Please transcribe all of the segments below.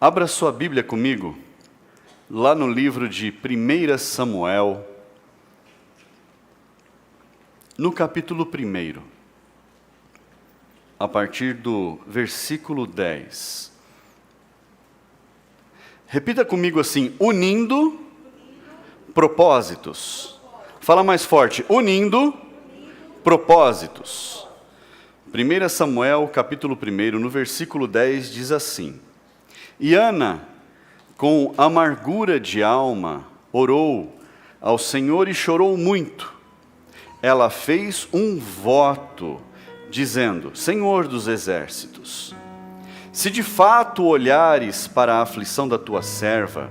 Abra sua Bíblia comigo, lá no livro de 1 Samuel, no capítulo 1, a partir do versículo 10. Repita comigo assim: unindo propósitos. Fala mais forte: unindo propósitos. 1 Samuel, capítulo 1, no versículo 10, diz assim: E Ana, com amargura de alma, orou ao Senhor e chorou muito. Ela fez um voto, dizendo: Senhor dos exércitos, se de fato olhares para a aflição da tua serva,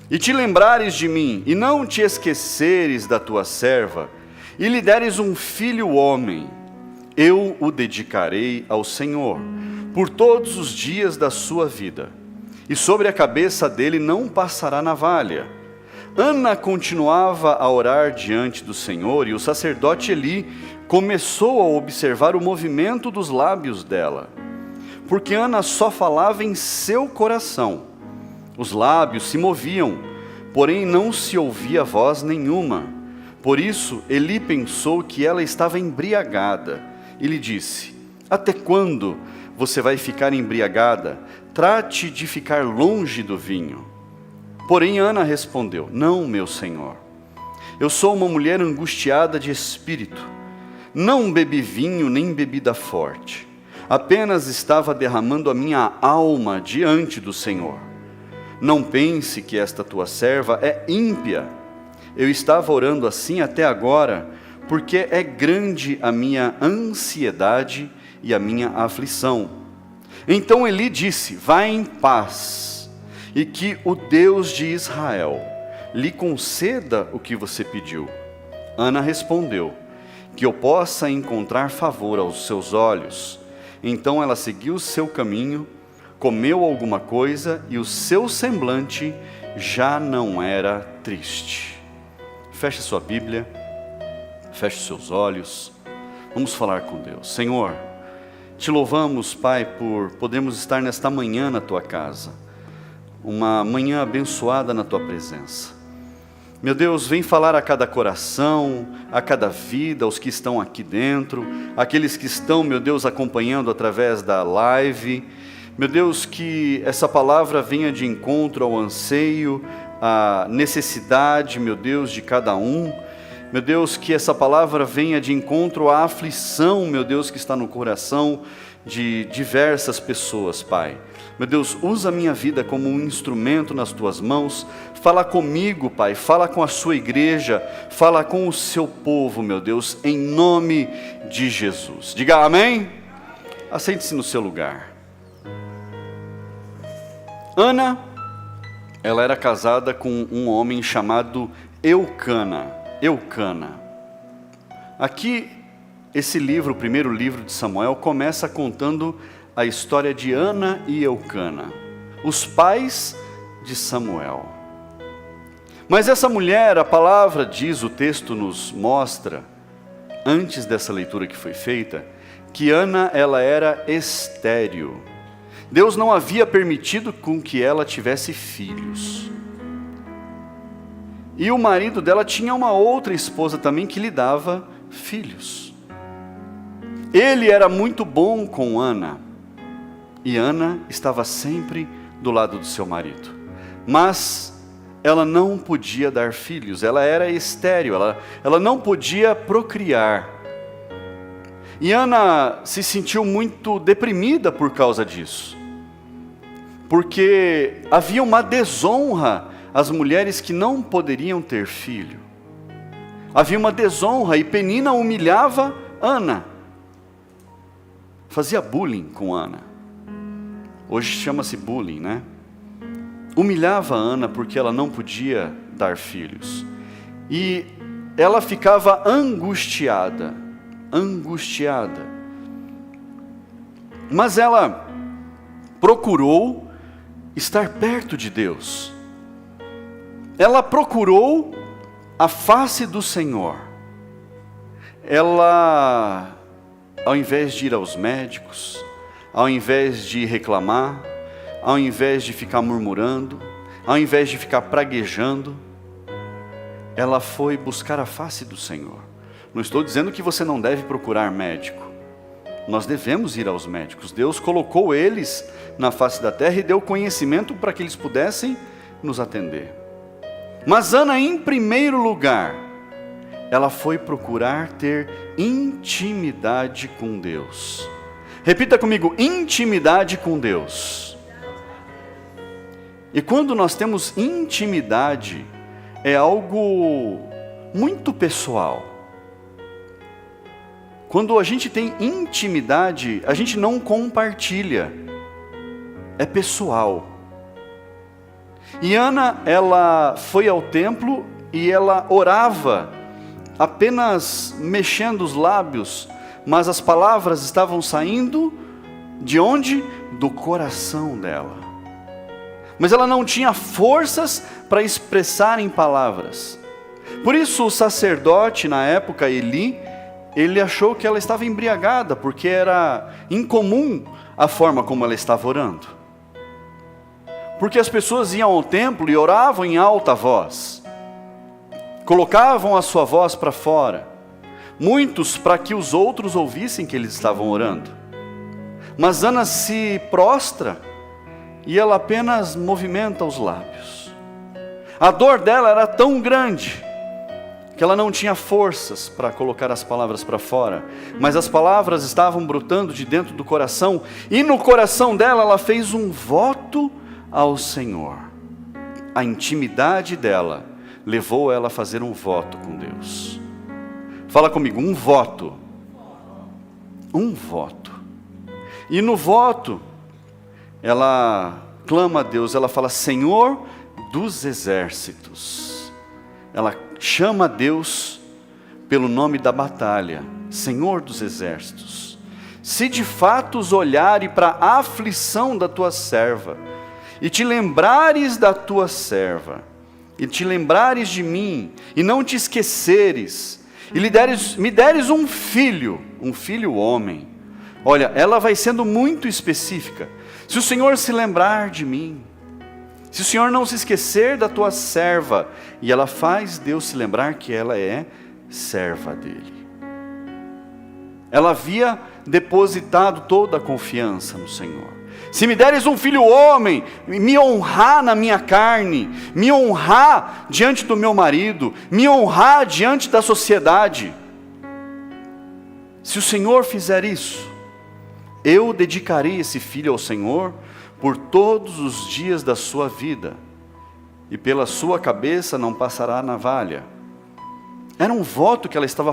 e te lembrares de mim, e não te esqueceres da tua serva, e lhe deres um filho homem, eu o dedicarei ao Senhor por todos os dias da sua vida, e sobre a cabeça dele não passará navalha. Ana continuava a orar diante do Senhor, e o sacerdote Eli começou a observar o movimento dos lábios dela, porque Ana só falava em seu coração. Os lábios se moviam, porém não se ouvia voz nenhuma. Por isso Eli pensou que ela estava embriagada, e lhe disse: Até quando você vai ficar embriagada? Trate de ficar longe do vinho. Porém Ana respondeu: Não, meu senhor, eu sou uma mulher angustiada de espírito. Não bebi vinho nem bebida forte, apenas estava derramando a minha alma diante do Senhor. Não pense que esta tua serva é ímpia. Eu estava orando assim até agora, porque é grande a minha ansiedade e a minha aflição. Então Eli disse: Vá em paz, e que o Deus de Israel lhe conceda o que você pediu. Ana respondeu: Que eu possa encontrar favor aos seus olhos. Então ela seguiu seu caminho, comeu alguma coisa, e o seu semblante já não era triste. Feche sua Bíblia, feche seus olhos, vamos falar com Deus. Senhor, te louvamos, Pai, por podermos estar nesta manhã na Tua casa, uma manhã abençoada na Tua presença. Meu Deus, vem falar a cada coração, a cada vida, aos que estão aqui dentro, aqueles que estão, meu Deus, acompanhando através da live. Meu Deus, que essa palavra venha de encontro ao anseio, à necessidade, meu Deus, de cada um. Meu Deus, que essa palavra venha de encontro à aflição, meu Deus, que está no coração de diversas pessoas, Pai. Meu Deus, usa a minha vida como um instrumento nas Tuas mãos. Fala comigo, Pai, fala com a Sua igreja, fala com o Seu povo, meu Deus, em nome de Jesus. Diga amém? Assente-se no seu lugar. Ana, ela era casada com um homem chamado Eucana. Aqui, esse livro, o primeiro livro de Samuel, começa contando a história de Ana e Eucana, os pais de Samuel. Mas essa mulher, a palavra diz, o texto nos mostra, antes dessa leitura que foi feita, que Ana, ela era estéril. Deus não havia permitido com que ela tivesse filhos. E o marido dela tinha uma outra esposa também que lhe dava filhos. Ele era muito bom com Ana, e Ana estava sempre do lado do seu marido. Mas ela não podia dar filhos, ela era estéril, ela não podia procriar. E Ana se sentiu muito deprimida por causa disso, porque havia uma desonra às mulheres que não poderiam ter filho. Havia uma desonra, e Penina humilhava Ana, fazia bullying com Ana. Hoje chama-se bullying, né? Humilhava Ana porque ela não podia dar filhos, e ela ficava angustiada. Mas ela procurou estar perto de Deus. Ela procurou a face do Senhor. Ela, ao invés de ir aos médicos, ao invés de reclamar, ao invés de ficar murmurando, ao invés de ficar praguejando, ela foi buscar a face do Senhor. Não estou dizendo que você não deve procurar médico. Nós devemos ir aos médicos. Deus colocou eles na face da terra e deu conhecimento para que eles pudessem nos atender. Mas Ana, em primeiro lugar, ela foi procurar ter intimidade com Deus. Repita comigo: intimidade com Deus. E quando nós temos intimidade, é algo muito pessoal. Quando a gente tem intimidade, a gente não compartilha, é pessoal. E Ana, ela foi ao templo e ela orava, apenas mexendo os lábios, mas as palavras estavam saindo de onde? Do coração dela. Mas ela não tinha forças para expressar em palavras. Por isso o sacerdote na época, Eli, ele achou que ela estava embriagada, porque era incomum a forma como ela estava orando. Porque as pessoas iam ao templo e oravam em alta voz, colocavam a sua voz para fora, muitos para que os outros ouvissem que eles estavam orando. Mas Ana se prostra e ela apenas movimenta os lábios. A dor dela era tão grande que ela não tinha forças para colocar as palavras para fora, mas as palavras estavam brotando de dentro do coração, e no coração dela ela fez um voto ao Senhor. A intimidade dela levou ela a fazer um voto com Deus. Fala comigo: um voto. Um voto. E no voto, ela clama a Deus, ela fala: Senhor dos exércitos. Ela chama a Deus pelo nome da batalha, Senhor dos exércitos. Se de fato olhares para a aflição da tua serva, e te lembrares da tua serva, e te lembrares de mim, e não te esqueceres, e me deres um filho homem. Olha, ela vai sendo muito específica. Se o Senhor se lembrar de mim, se o Senhor não se esquecer da tua serva, e ela faz Deus se lembrar que ela é serva dele. Ela havia depositado toda a confiança no Senhor. Se me deres um filho homem, me honrar na minha carne, me honrar diante do meu marido, me honrar diante da sociedade. Se o Senhor fizer isso, eu dedicarei esse filho ao Senhor por todos os dias da sua vida, e pela sua cabeça não passará navalha. Era um voto que ela estava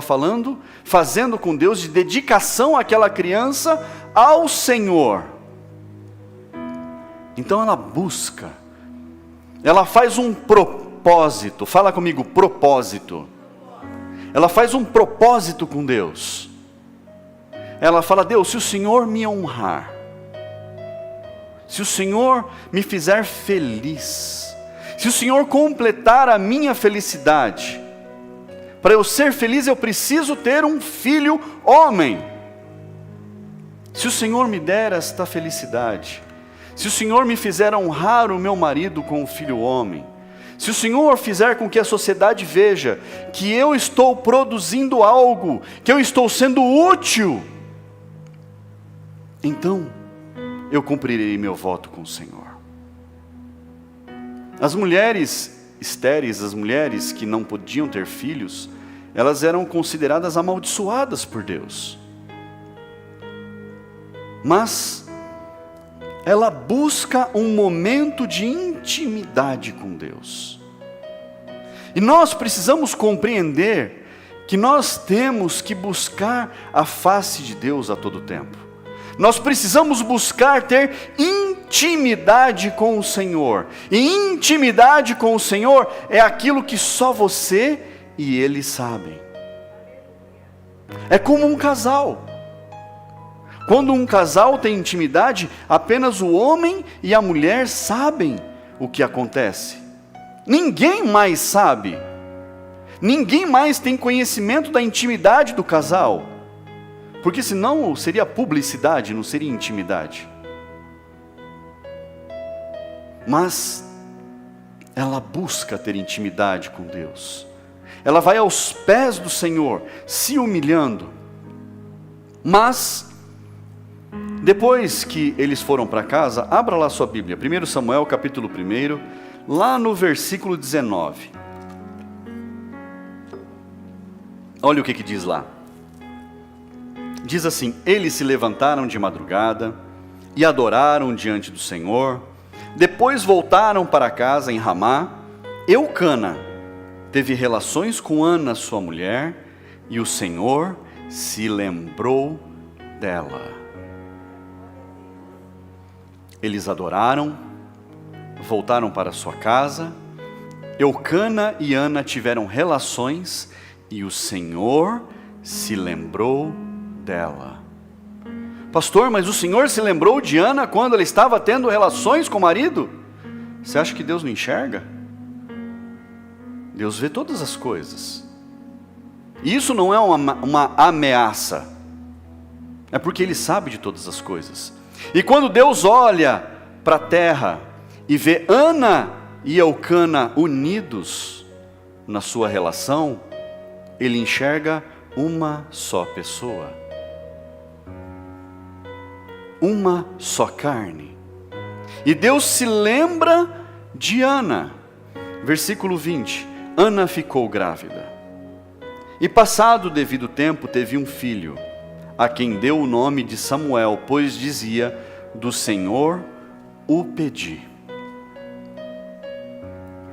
fazendo com Deus, de dedicação àquela criança ao Senhor. Então ela busca, ela faz um propósito. Fala comigo: propósito. Ela faz um propósito com Deus. Ela fala: Deus, se o Senhor me honrar, se o Senhor me fizer feliz, se o Senhor completar a minha felicidade, para eu ser feliz eu preciso ter um filho homem. Se o Senhor me der esta felicidade, se o Senhor me fizer honrar o meu marido com um filho homem, se o Senhor fizer com que a sociedade veja que eu estou produzindo algo, que eu estou sendo útil, então eu cumprirei meu voto com o Senhor. As mulheres estéreis, as mulheres que não podiam ter filhos, elas eram consideradas amaldiçoadas por Deus. Mas ela busca um momento de intimidade com Deus. E nós precisamos compreender que nós temos que buscar a face de Deus a todo tempo. Nós precisamos buscar ter intimidade com o Senhor. E intimidade com o Senhor é aquilo que só você e Ele sabem. É como um casal. Quando um casal tem intimidade, apenas o homem e a mulher sabem o que acontece. Ninguém mais sabe. Ninguém mais tem conhecimento da intimidade do casal. Porque senão seria publicidade, não seria intimidade. mas ela busca ter intimidade com Deus. Ela vai aos pés do Senhor, se humilhando. Mas, depois que eles foram para casa, abra lá sua Bíblia, 1 Samuel capítulo 1, lá no versículo 19. Olha o que diz lá. Diz assim: eles se levantaram de madrugada e adoraram diante do Senhor. Depois voltaram para casa em Ramá. Eucana teve relações com Ana, sua mulher, e o Senhor se lembrou dela. Eles adoraram, voltaram para sua casa. Eucana e Ana tiveram relações e o Senhor se lembrou dela. Pastor, mas o Senhor se lembrou de Ana quando ela estava tendo relações com o marido? Você acha que Deus não enxerga? Deus vê todas as coisas. E isso não é uma ameaça. É porque Ele sabe de todas as coisas. E quando Deus olha para a terra e vê Ana e Eucana unidos na sua relação, Ele enxerga uma só pessoa. Uma só carne. E Deus se lembra de Ana. Versículo 20. Ana ficou grávida. E passado o devido tempo teve um filho, a quem deu o nome de Samuel, pois dizia: do Senhor o pedi.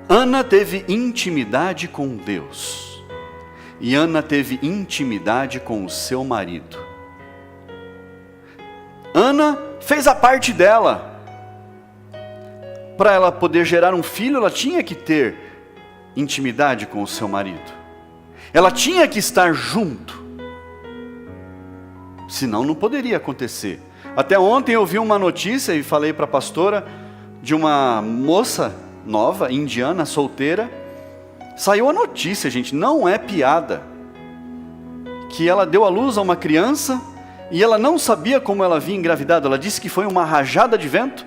Ana teve intimidade com Deus. E Ana teve intimidade com o seu marido. Ana fez a parte dela. Para ela poder gerar um filho, ela tinha que ter intimidade com o seu marido. Ela tinha que estar junto. Senão não poderia acontecer. Até ontem eu vi uma notícia e falei para a pastora de uma moça nova, indiana, solteira. Saiu a notícia, gente, não é piada, que ela deu à luz a uma criança e ela não sabia como ela havia engravidado. Ela disse que foi uma rajada de vento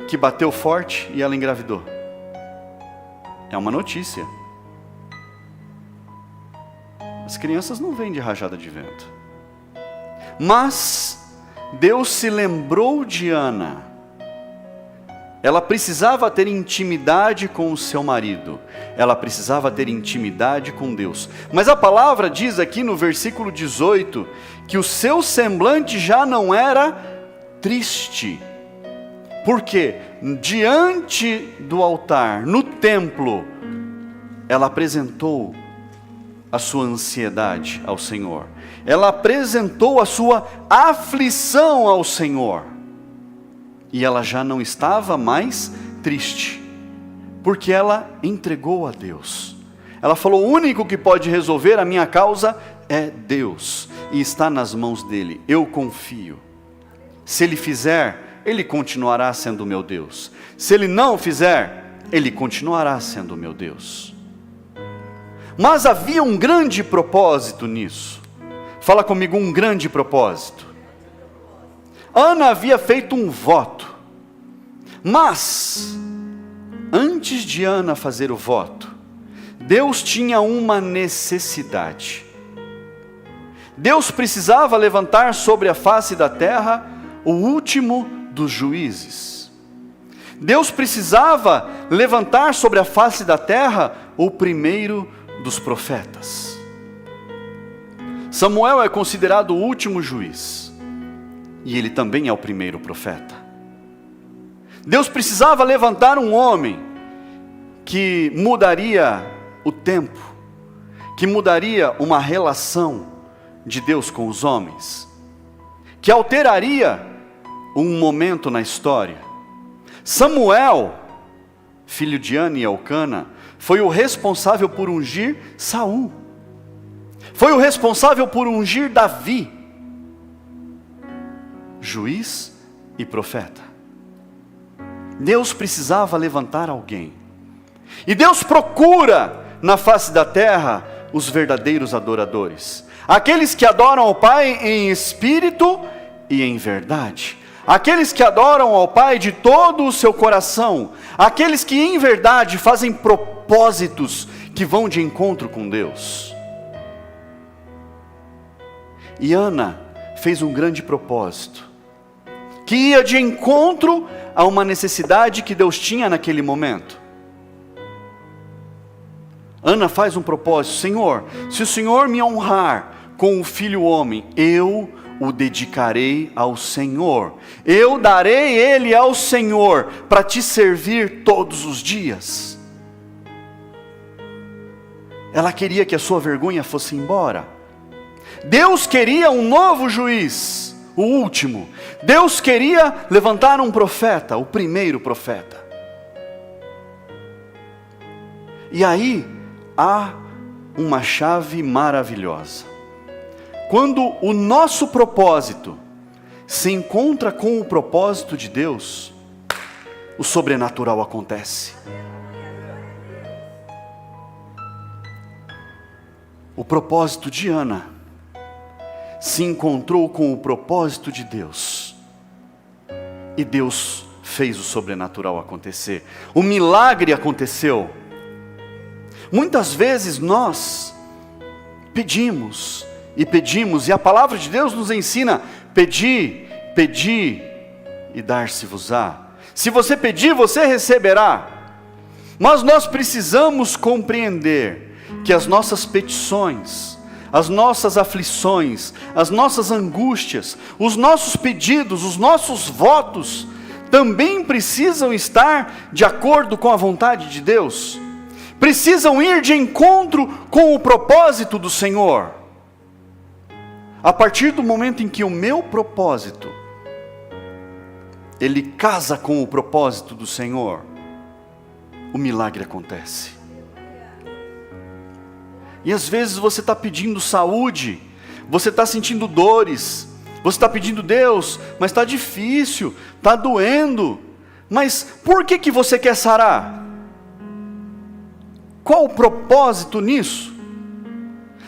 que bateu forte e ela engravidou. É uma notícia. As crianças não vêm de rajada de vento. Mas Deus se lembrou de Ana. Ela precisava ter intimidade com o seu marido. Ela precisava ter intimidade com Deus. Mas a palavra diz aqui no versículo 18 que o seu semblante já não era triste. Porque diante do altar, no templo, ela apresentou a sua ansiedade ao Senhor. Ela apresentou a sua aflição ao Senhor. E ela já não estava mais triste, porque ela entregou a Deus. Ela falou: o único que pode resolver a minha causa é Deus, e está nas mãos dele, eu confio. Se ele fizer, ele continuará sendo meu Deus. Se ele não fizer, ele continuará sendo meu Deus. Mas havia um grande propósito nisso. Fala comigo, um grande propósito. Ana havia feito um voto, mas antes de Ana fazer o voto, Deus tinha uma necessidade. Deus precisava levantar sobre a face da terra o último dos juízes. Deus precisava levantar sobre a face da terra o primeiro dos profetas. Samuel é considerado o último juiz. E ele também é o primeiro profeta. Deus precisava levantar um homem que mudaria o tempo, que mudaria uma relação de Deus com os homens, que alteraria um momento na história. Samuel, filho de Ana e Elcana, foi o responsável por ungir Saul. Foi o responsável por ungir Davi, juiz e profeta. Deus precisava levantar alguém. E Deus procura na face da terra os verdadeiros adoradores. Aqueles que adoram ao Pai em espírito e em verdade. aqueles que adoram ao Pai de todo o seu coração, aqueles que em verdade fazem propósitos que vão de encontro com Deus. E Ana fez um grande propósito, que ia de encontro a uma necessidade que Deus tinha naquele momento. Ana faz um propósito: Senhor, se o Senhor me honrar com um filho homem, eu o dedicarei ao Senhor, eu darei ele ao Senhor, para te servir todos os dias. Ela queria que a sua vergonha fosse embora. Deus queria um novo juiz, o último. Deus queria levantar um profeta, o primeiro profeta. E aí há uma chave maravilhosa. Quando o nosso propósito se encontra com o propósito de Deus, o sobrenatural acontece. O propósito de Ana se encontrou com o propósito de Deus, e Deus fez o sobrenatural acontecer. O milagre aconteceu. Muitas vezes nós pedimos e pedimos, e a palavra de Deus nos ensina: pedi, pedi e dar-se-vos-á. Se você pedir, você receberá. Mas nós precisamos compreender que as nossas petições, as nossas aflições, as nossas angústias, os nossos pedidos, os nossos votos, também precisam estar de acordo com a vontade de Deus. Precisam ir de encontro com o propósito do Senhor. A partir do momento em que o meu propósito, ele casa com o propósito do Senhor, o milagre acontece. E às vezes você está pedindo saúde, você está sentindo dores, você está pedindo: Deus, mas está difícil, está doendo. Mas por que você quer sarar? Qual o propósito nisso?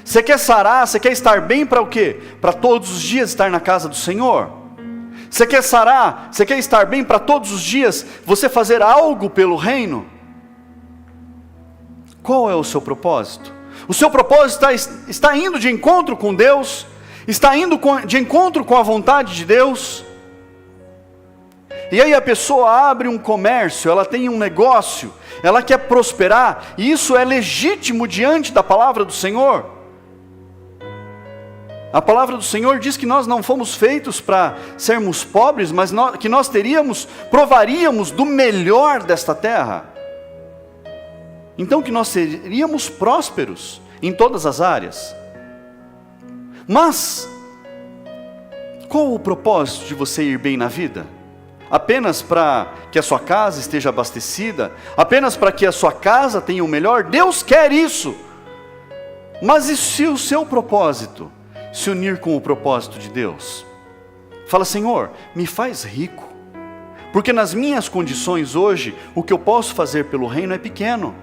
Você quer sarar, você quer estar bem para o quê? Para todos os dias estar na casa do Senhor? Você quer sarar, você quer estar bem para todos os dias você fazer algo pelo reino? Qual é o seu propósito? O seu propósito está indo de encontro com Deus? Está indo de encontro com a vontade de Deus? E aí a pessoa abre um comércio, ela tem um negócio, ela quer prosperar, e isso é legítimo diante da palavra do Senhor. A palavra do Senhor diz que nós não fomos feitos para sermos pobres, mas que nós provaríamos do melhor desta terra. Então que nós seríamos prósperos em todas as áreas. Mas qual o propósito de você ir bem na vida? Apenas para que a sua casa esteja abastecida? Apenas para que a sua casa tenha o melhor? Deus quer isso. Mas e se o seu propósito se unir com o propósito de Deus? Fala: Senhor, me faz rico, porque nas minhas condições hoje, o que eu posso fazer pelo reino é pequeno.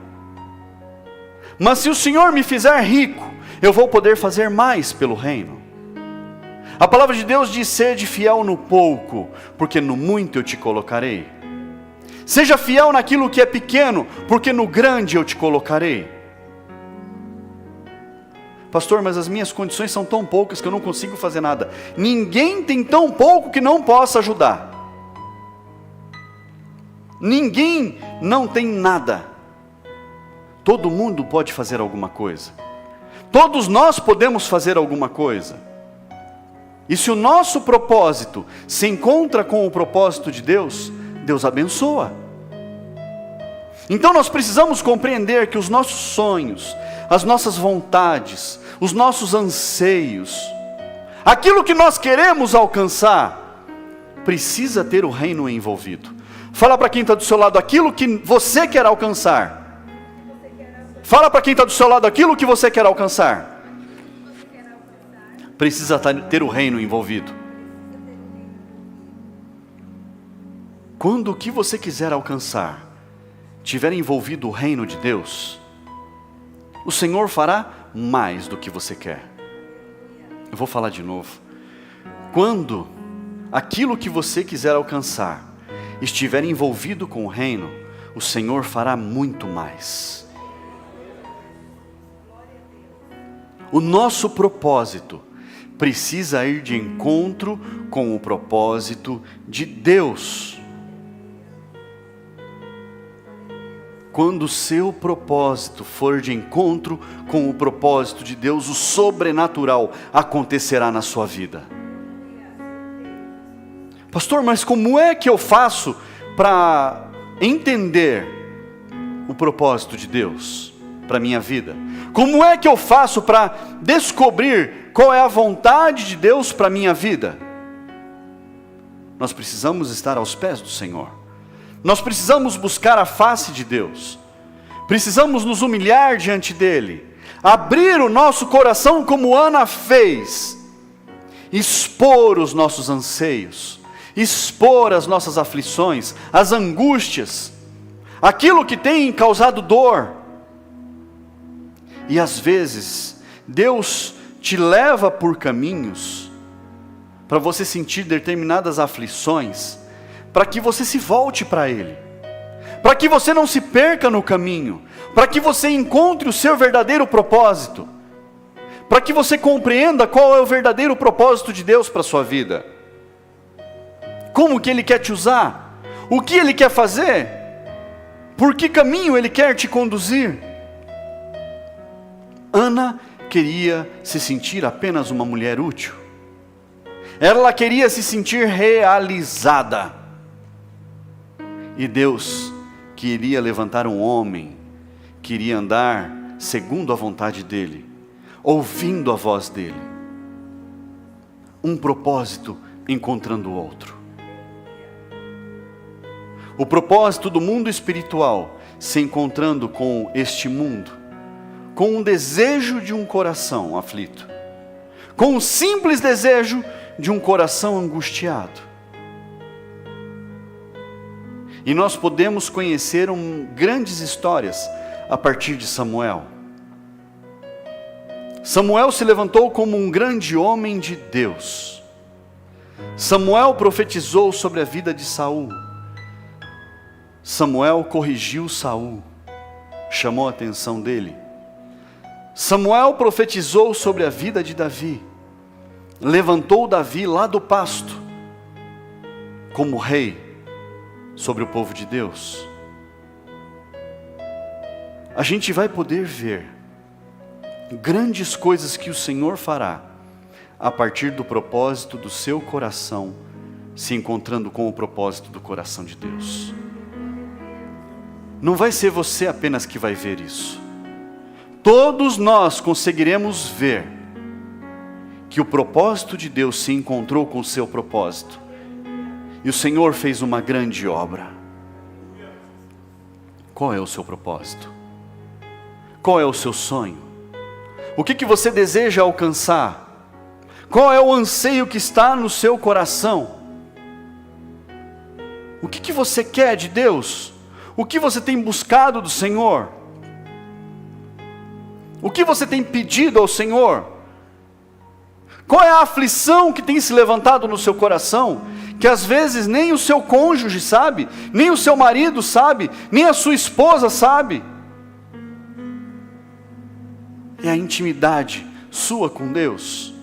Mas se o Senhor me fizer rico, eu vou poder fazer mais pelo reino. A palavra de Deus diz: sede fiel no pouco, porque no muito eu te colocarei. Seja fiel naquilo que é pequeno, porque no grande eu te colocarei. Pastor, mas as minhas condições são tão poucas que eu não consigo fazer nada. Ninguém tem tão pouco que não possa ajudar. Ninguém não tem nada. Todo mundo pode fazer alguma coisa. Todos nós podemos fazer alguma coisa. E se o nosso propósito se encontra com o propósito de Deus, Deus abençoa. Então nós precisamos compreender que os nossos sonhos, as nossas vontades, os nossos anseios, aquilo que nós queremos alcançar, precisa ter o reino envolvido. Fala para quem está do seu lado aquilo que você quer alcançar. Fala para quem está do seu lado aquilo que você quer alcançar. Precisa ter o reino envolvido. Quando o que você quiser alcançar tiver envolvido o reino de Deus, o Senhor fará mais do que você quer. Eu vou falar de novo. Quando aquilo que você quiser alcançar estiver envolvido com o reino, o Senhor fará muito mais. O nosso propósito precisa ir de encontro com o propósito de Deus. Quando o seu propósito for de encontro com o propósito de Deus, o sobrenatural acontecerá na sua vida. Pastor, mas como é que eu faço para entender o propósito de Deus para a minha vida? Como é que eu faço para descobrir qual é a vontade de Deus para a minha vida? Nós precisamos estar aos pés do Senhor. Nós precisamos buscar a face de Deus. Precisamos nos humilhar diante dEle. Abrir o nosso coração como Ana fez. Expor os nossos anseios. Expor as nossas aflições, as angústias. Aquilo que tem causado dor. E às vezes, Deus te leva por caminhos para você sentir determinadas aflições, para que você se volte para Ele, para que você não se perca no caminho, para que você encontre o seu verdadeiro propósito, para que você compreenda qual é o verdadeiro propósito de Deus para a sua vida, como que Ele quer te usar, o que Ele quer fazer, por que caminho Ele quer te conduzir. Ana queria se sentir apenas uma mulher útil. Ela queria se sentir realizada. E Deus queria levantar um homem, queria andar segundo a vontade dEle, ouvindo a voz dEle. Um propósito encontrando o outro. O propósito do mundo espiritual se encontrando com este mundo, com um desejo de um coração aflito, com um simples desejo de um coração angustiado. E nós podemos conhecer grandes histórias a partir de Samuel. Samuel se levantou como um grande homem de Deus. Samuel profetizou sobre a vida de Saul. Samuel corrigiu Saul, chamou a atenção dele. Samuel profetizou sobre a vida de Davi, levantou Davi lá do pasto, como rei, sobre o povo de Deus. A gente vai poder ver grandes coisas que o Senhor fará, a partir do propósito do seu coração, se encontrando com o propósito do coração de Deus. Não vai ser você apenas que vai ver isso. Todos nós conseguiremos ver que o propósito de Deus se encontrou com o seu propósito. E o Senhor fez uma grande obra. Qual é o seu propósito? Qual é o seu sonho? O que você deseja alcançar? Qual é o anseio que está no seu coração? O que você quer de Deus? O que você tem buscado do Senhor? O que você tem pedido ao Senhor? Qual é a aflição que tem se levantado no seu coração, que às vezes nem o seu cônjuge sabe, nem o seu marido sabe, nem a sua esposa sabe? É a intimidade sua com Deus.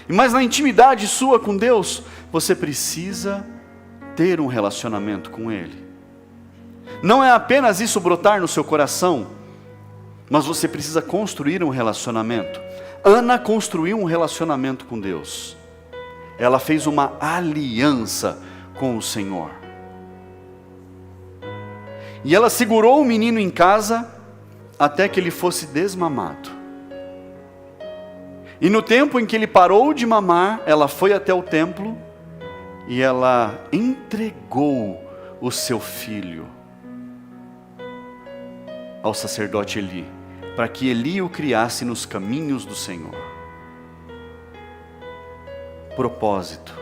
Mas na intimidade sua com Deus, você precisa ter um relacionamento com Ele. Não é apenas isso brotar no seu coração, mas você precisa construir um relacionamento. Ana construiu um relacionamento com Deus. Ela fez uma aliança com o Senhor. E ela segurou o menino em casa até que ele fosse desmamado. E no tempo em que ele parou de mamar, ela foi até o templo e ela entregou o seu filho ao sacerdote Eli, para que Eli o criasse nos caminhos do Senhor. Propósito.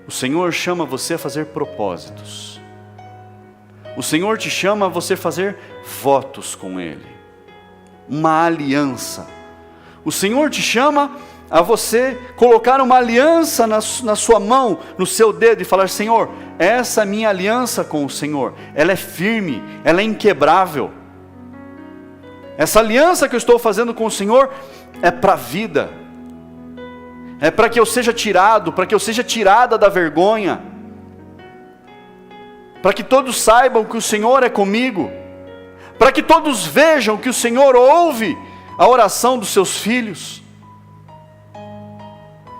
O Senhor chama você a fazer propósitos. O Senhor te chama a você fazer votos com Ele, uma aliança. O Senhor te chama a você colocar uma aliança na sua mão, no seu dedo, e falar: Senhor, essa minha aliança com o Senhor, ela é firme, ela é inquebrável. Essa aliança que eu estou fazendo com o Senhor é para a vida, é para que eu seja tirado, para que eu seja tirada da vergonha, para que todos saibam que o Senhor é comigo, para que todos vejam que o Senhor ouve a oração dos seus filhos.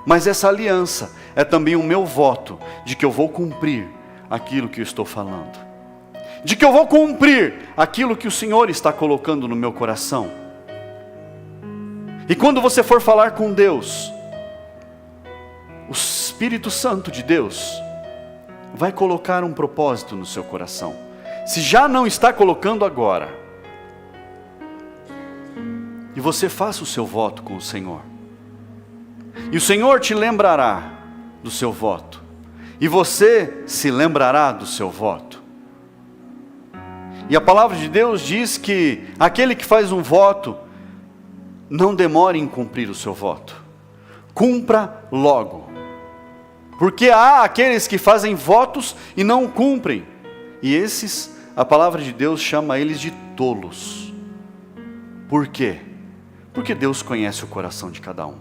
Mas essa aliança é também o meu voto de que eu vou cumprir aquilo que eu estou falando, de que eu vou cumprir aquilo que o Senhor está colocando no meu coração. E quando você for falar com Deus, o Espírito Santo de Deus vai colocar um propósito no seu coração. Se já não está colocando agora, e você faça o seu voto com o Senhor, e o Senhor te lembrará do seu voto, e você se lembrará do seu voto. E a palavra de Deus diz que aquele que faz um voto, não demore em cumprir o seu voto, cumpra logo, porque há aqueles que fazem votos e não cumprem, e esses, a palavra de Deus chama eles de tolos. Por quê? Porque Deus conhece o coração de cada um,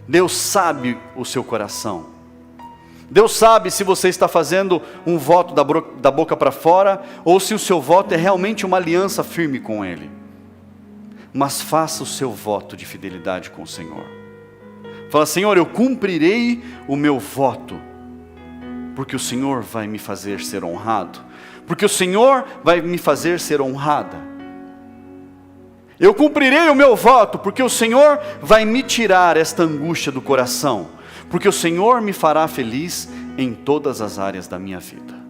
Deus sabe o seu coração, Deus sabe se você está fazendo um voto da boca para fora, ou se o seu voto é realmente uma aliança firme com Ele. Mas faça o seu voto de fidelidade com o Senhor. Fala: Senhor, eu cumprirei o meu voto, porque o Senhor vai me fazer ser honrado, porque o Senhor vai me fazer ser honrada. Eu cumprirei o meu voto, porque o Senhor vai me tirar esta angústia do coração, porque o Senhor me fará feliz em todas as áreas da minha vida.